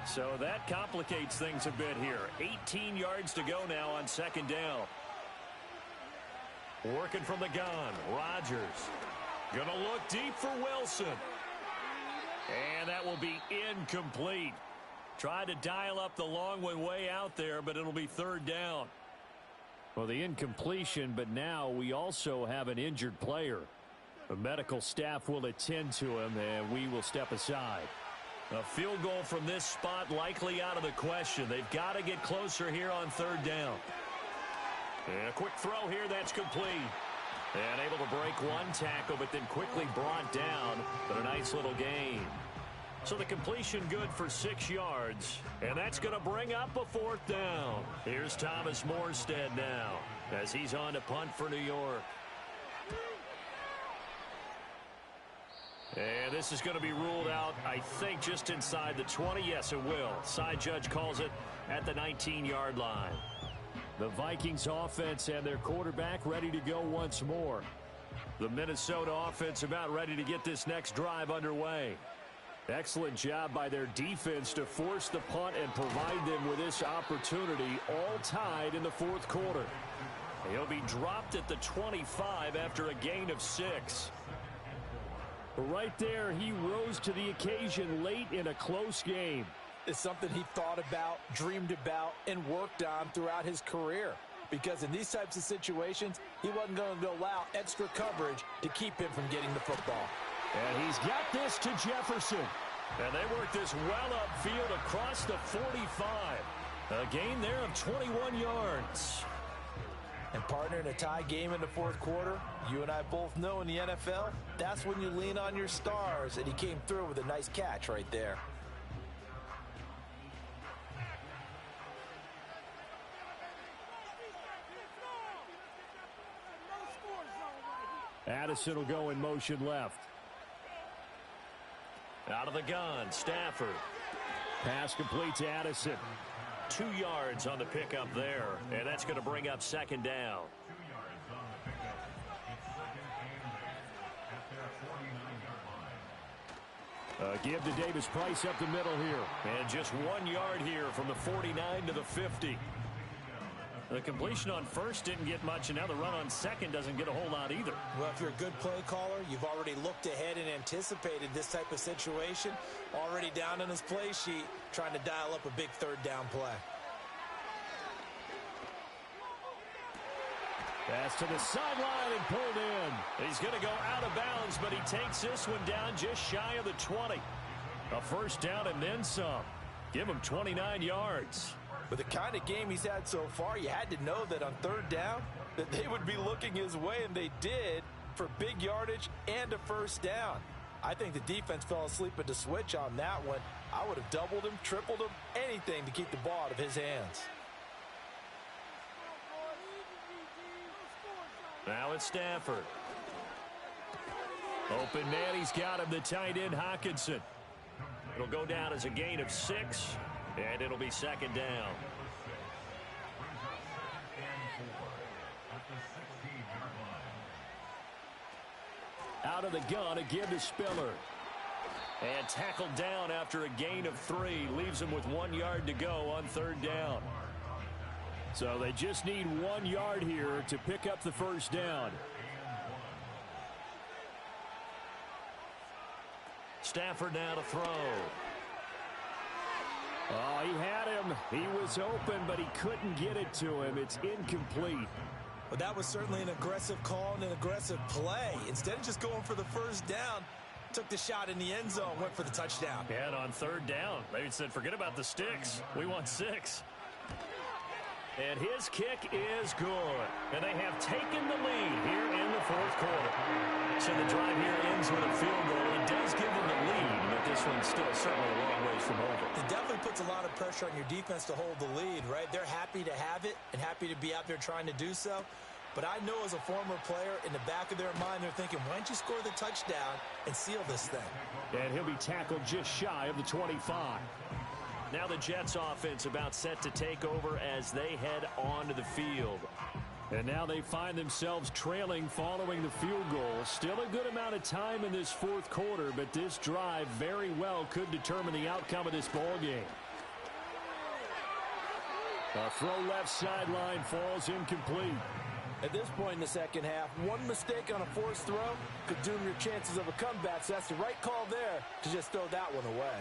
So that complicates things a bit here. 18 yards to go now on second down. Working from the gun, Rodgers. Gonna look deep for Wilson. And that will be incomplete. Tried to dial up the long one way out there, but it'll be third down. Well, the incompletion, but now we also have an injured player. The medical staff will attend to him, and we will step aside. A field goal from this spot likely out of the question. They've got to get closer here on third down. And a quick throw here, that's complete. And able to break one tackle, but then quickly brought down. But a nice little gain. So the completion good for 6 yards. And that's going to bring up a fourth down. Here's Thomas Morstead now as he's on to punt for New York. And this is going to be ruled out, I think, just inside the 20. Yes, it will. Side judge calls it at the 19-yard line. The Vikings offense and their quarterback ready to go once more. The Minnesota offense about ready to get this next drive underway. Excellent job by their defense to force the punt and provide them with this opportunity, all tied in the fourth quarter. He'll be dropped at the 25 after a gain of 6. Right there, he rose to the occasion late in a close game. It's something he thought about, dreamed about, and worked on throughout his career. Because in these types of situations, he wasn't going to allow extra coverage to keep him from getting the football. And he's got this to Jefferson. And they work this well upfield across the 45. A gain there of 21 yards. And partner, in a tie game in the fourth quarter, you and I both know in the NFL, that's when you lean on your stars. And he came through with a nice catch right there. Addison will go in motion left. Out of the gun, Stafford. Pass complete to Addison. 2 yards on the pickup there, and that's going to bring up second down. Give to Davis Price up the middle here. And just 1 yard here from the 49 to the 50. The completion on first didn't get much, and now the run on second doesn't get a whole lot either. Well, if you're a good play caller, you've already looked ahead and anticipated this type of situation. Already down on his play sheet, trying to dial up a big third down play. Pass to the sideline and pulled in. He's going to go out of bounds, but he takes this one down just shy of the 20. A first down and then some. Give him 29 yards. With the kind of game he's had so far, you had to know that on third down that they would be looking his way, and they did, for big yardage and a first down. I think the defense fell asleep at the switch on that one. I would have doubled him, tripled him, anything to keep the ball out of his hands. Now it's Stafford. Open man, he's got him, the tight end, Hockenson. It'll go down as a gain of 6, and it'll be second down. Out of the gun, a give to Spiller. And tackled down after a gain of 3. Leaves him with 1 yard to go on third down. So they just need 1 yard here to pick up the first down. Stafford now to throw. Oh, he had him. He was open, but he couldn't get it to him. It's incomplete. But that was certainly an aggressive call and an aggressive play. Instead of just going for the first down, took the shot in the end zone, went for the touchdown. And on third down, they said, forget about the sticks. We want 6. And his kick is good. And they have taken the lead here in the fourth quarter. So the drive here ends with a field goal. It does give them the lead, but this one's still certainly a long ways from over. It definitely puts a lot of pressure on your defense to hold the lead, right? They're happy to have it and happy to be out there trying to do so. But I know as a former player, in the back of their mind, they're thinking, why don't you score the touchdown and seal this thing? And he'll be tackled just shy of the 25. Now the Jets offense about set to take over as they head onto the field. And now they find themselves trailing following the field goal. Still a good amount of time in this fourth quarter, but this drive very well could determine the outcome of this ball game. A throw left sideline falls incomplete. At this point in the second half, one mistake on a forced throw could doom your chances of a comeback, so that's the right call there to just throw that one away.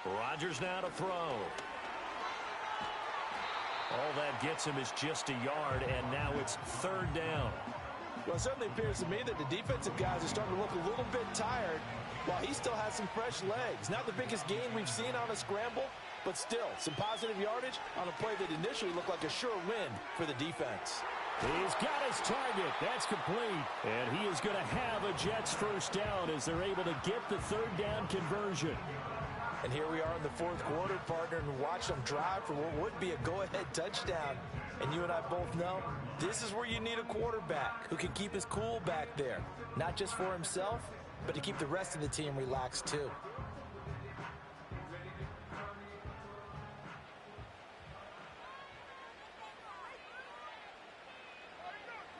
Rodgers now to throw. All that gets him is just a yard, and now it's third down. Well, it certainly appears to me that the defensive guys are starting to look a little bit tired while he still has some fresh legs. Not the biggest gain we've seen on a scramble, but still some positive yardage on a play that initially looked like a sure win for the defense. He's got his target. That's complete. And he is going to have a Jets first down as they're able to get the third down conversion. And here we are in the fourth quarter, partner, and watch them drive for what would be a go-ahead touchdown. And you and I both know this is where you need a quarterback who can keep his cool back there. Not just for himself, but to keep the rest of the team relaxed too.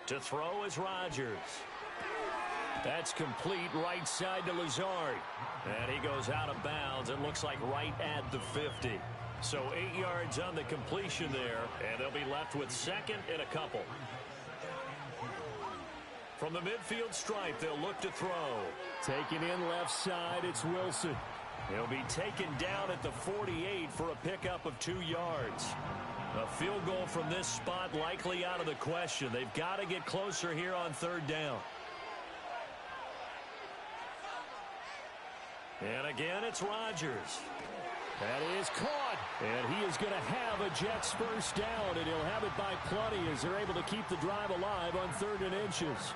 To throw is Rodgers. That's complete right side to Lazard. And he goes out of bounds. It looks like right at the 50. So 8 yards on the completion there, and they'll be left with second and a couple. From the midfield stripe, they'll look to throw. Taken in left side, it's Wilson. He'll be taken down at the 48 for a pickup of 2 yards. A field goal from this spot likely out of the question. They've got to get closer here on third down. And again, it's Rodgers. That is caught. And he is going to have a Jets first down, and he'll have it by plenty as they're able to keep the drive alive on 3rd and inches.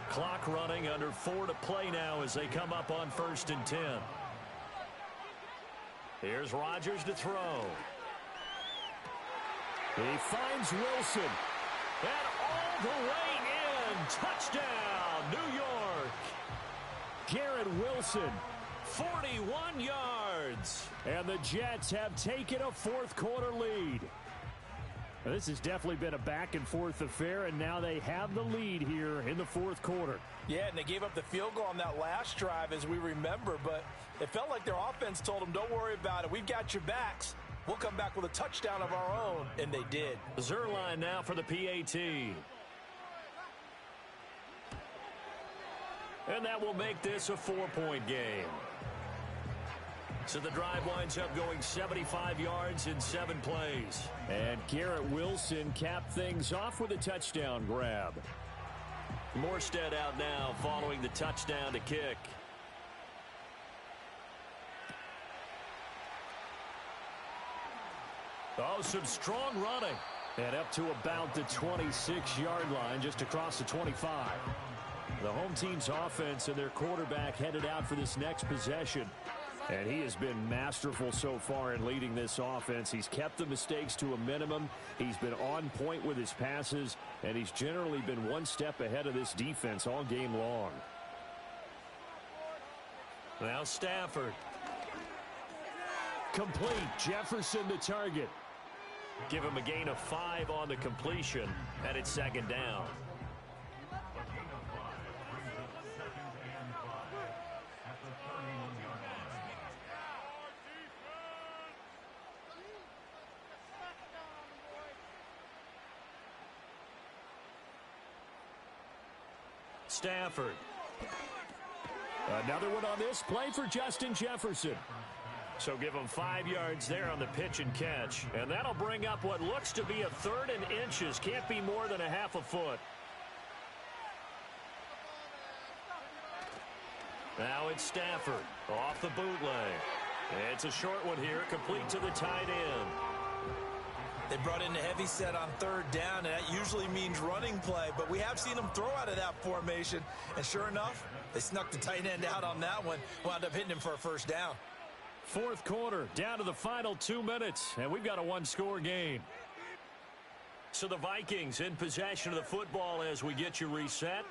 Clock running, under 4 to play now as they come up on 1st and 10. Here's Rodgers to throw. He finds Wilson. And all the way in. Touchdown, New York. Garrett Wilson. 41 yards. And the Jets have taken a fourth quarter lead. Now, this has definitely been a back-and-forth affair, and now they have the lead here in the fourth quarter. Yeah, and they gave up the field goal on that last drive, as we remember, but it felt like their offense told them, don't worry about it. We've got your backs. We'll come back with a touchdown of our own, and they did. Zerline now for the PAT. And that will make this a 4-point game. So the drive winds up going 75 yards in 7 plays. And Garrett Wilson capped things off with a touchdown grab. Morstead out now following the touchdown to kick. Oh, some strong running. And up to about the 26-yard line, just across the 25. The home team's offense and their quarterback headed out for this next possession. And he has been masterful so far in leading this offense. He's kept the mistakes to a minimum. He's been on point with his passes, and he's generally been one step ahead of this defense all game long. Now Stafford. Complete. Jefferson the target. Give him a gain of 5 on the completion, and it's 2nd down. Stafford. Another one on this play for Justin Jefferson. So give him 5 yards there on the pitch and catch. And that'll bring up what looks to be a 3rd and inches. Can't be more than a half a foot. Now it's Stafford off the bootleg. It's a short one here, complete to the tight end. They brought in a heavy set on third down, and that usually means running play, but we have seen them throw out of that formation, and sure enough, they snuck the tight end out on that one, wound up hitting him for a first down. Fourth quarter, down to the final 2 minutes, and we've got a one-score game. So the Vikings in possession of the football as we get you reset.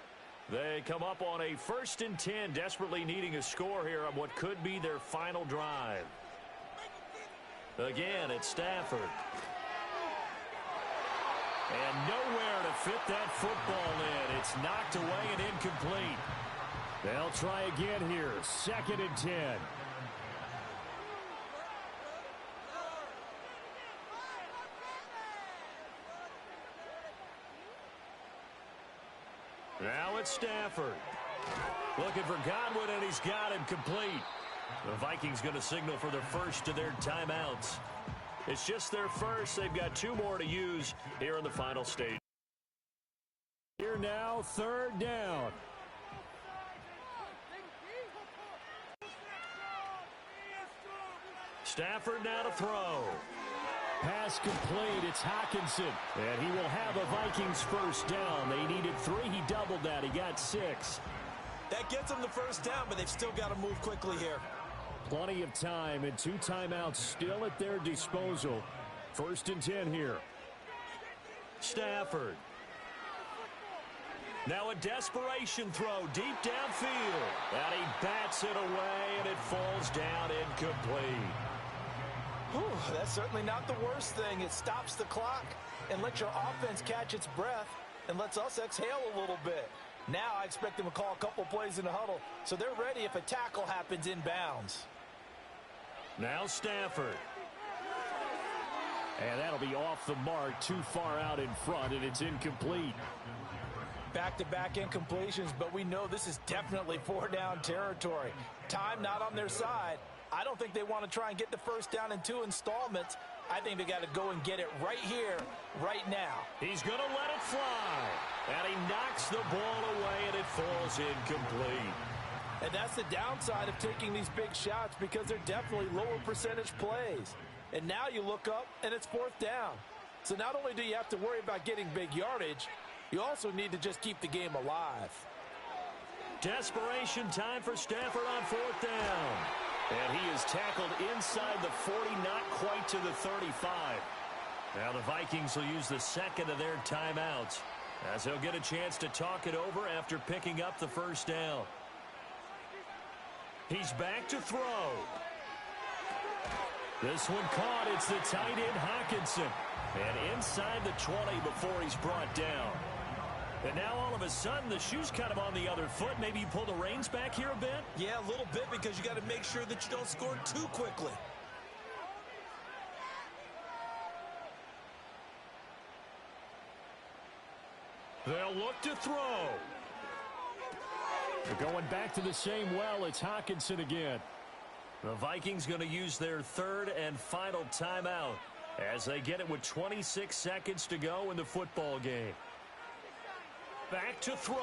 They come up on a 1st and 10, desperately needing a score here on what could be their final drive. Again, it's Stafford. And nowhere to fit that football in. It's knocked away and incomplete. They'll try again here, 2nd and 10. Now it's Stafford. Looking for Godwin, and he's got him complete. The Vikings going to signal for their first of their timeouts. It's just their first. They've got 2 more to use here in the final stage. Here now, 3rd down. Stafford now to throw. Pass complete. It's Hockenson. And he will have a Vikings first down. They needed 3. He doubled that. He got 6. That gets them the first down, but they've still got to move quickly here. Plenty of time and 2 timeouts still at their disposal. 1st and 10 here. Stafford. Now a desperation throw deep downfield. And he bats it away, and it falls down incomplete. Whew, that's certainly not the worst thing. It stops the clock and lets your offense catch its breath and lets us exhale a little bit. Now I expect them to call a couple plays in the huddle, so they're ready if a tackle happens inbounds. Now Stafford. And that'll be off the mark, too far out in front, and it's incomplete. Back-to-back incompletions, but we know this is definitely 4-down territory. Time not on their side. I don't think they want to try and get the first down in 2 installments. I think they got to go and get it right here, right now. He's going to let it fly. And he knocks the ball away, and it falls incomplete. And that's the downside of taking these big shots, because they're definitely lower percentage plays. And now you look up, and it's 4th down. So not only do you have to worry about getting big yardage, you also need to just keep the game alive. Desperation time for Stafford on 4th down. And he is tackled inside the 40, not quite to the 35. Now the Vikings will use the 2nd of their timeouts, as they'll get a chance to talk it over after picking up the first down. He's back to throw. This one caught. It's the tight end Hockenson. And inside the 20 before he's brought down. And now all of a sudden the shoe's kind of on the other foot. Maybe you pull the reins back here a bit? Yeah, a little bit, because you got to make sure that you don't score too quickly. They'll look to throw. They're going back to the same well. It's Hockenson again. The Vikings going to use their 3rd and final timeout as they get it with 26 seconds to go in the football game. Back to throw.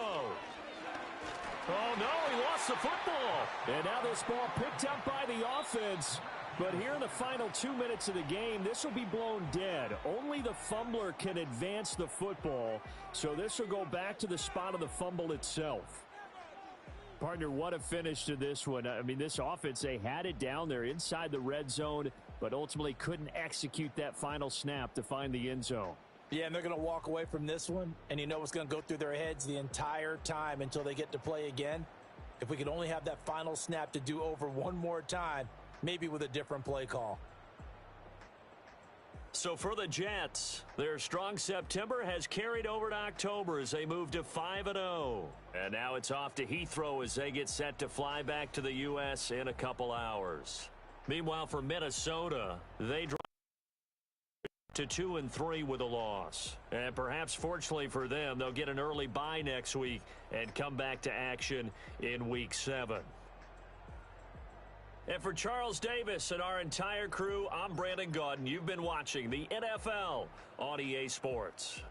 Oh, no, he lost the football. And now this ball picked up by the offense. But here in the final 2 minutes of the game, this will be blown dead. Only the fumbler can advance the football, so this will go back to the spot of the fumble itself. Partner, what a finish to this one. I mean, this offense, they had it down there inside the red zone, but ultimately couldn't execute that final snap to find the end zone. Yeah, and they're going to walk away from this one, and you know what's going to go through their heads the entire time until they get to play again. If we could only have that final snap to do over one more time, maybe with a different play call. So for the Jets, their strong September has carried over to October as they move to 5-0. And now it's off to Heathrow as they get set to fly back to the U.S. in a couple hours. Meanwhile, for Minnesota, they drop to 2-3 with a loss. And perhaps fortunately for them, they'll get an early bye next week and come back to action in Week 7. And for Charles Davis and our entire crew, I'm Brandon Gaudin. You've been watching the NFL on EA Sports.